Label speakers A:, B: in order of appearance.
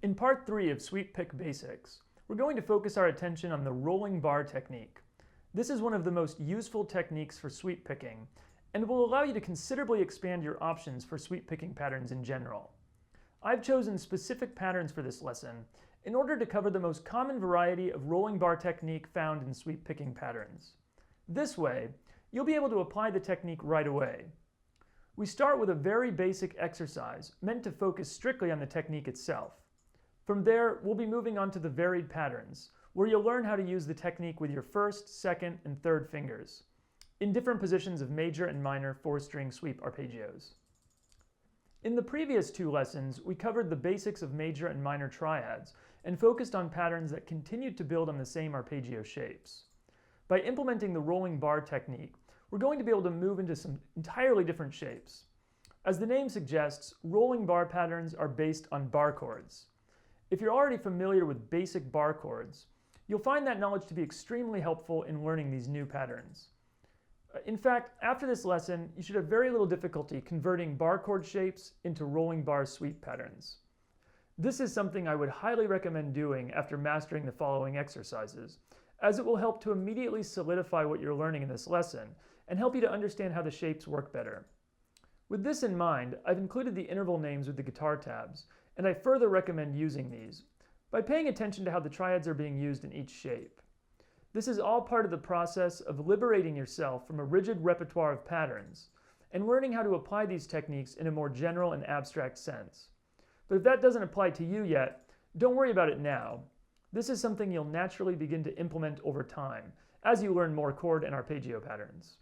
A: In part 3 of Sweep Pick Basics, we're going to focus our attention on the rolling bar technique. This is one of the most useful techniques for sweep picking and will allow you to considerably expand your options for sweep picking patterns in general. I've chosen specific patterns for this lesson in order to cover the most common variety of rolling bar technique found in sweep picking patterns. This way, you'll be able to apply the technique right away. We start with a very basic exercise meant to focus strictly on the technique itself. From there, we'll be moving on to the varied patterns, where you'll learn how to use the technique with your first, second, and third fingers, in different positions of major and minor 4-string sweep arpeggios. In the previous 2 lessons, we covered the basics of major and minor triads and focused on patterns that continued to build on the same arpeggio shapes. By implementing the rolling bar technique, we're going to be able to move into some entirely different shapes. As the name suggests, rolling bar patterns are based on bar chords. If you're already familiar with basic bar chords, you'll find that knowledge to be extremely helpful in learning these new patterns. In fact, after this lesson, you should have very little difficulty converting bar chord shapes into rolling bar sweep patterns. This is something I would highly recommend doing after mastering the following exercises, as it will help to immediately solidify what you're learning in this lesson and help you to understand how the shapes work better. With this in mind, I've included the interval names with the guitar tabs, and I further recommend using these by paying attention to how the triads are being used in each shape. This is all part of the process of liberating yourself from a rigid repertoire of patterns and learning how to apply these techniques in a more general and abstract sense. But if that doesn't apply to you yet, don't worry about it now. This is something you'll naturally begin to implement over time as you learn more chord and arpeggio patterns.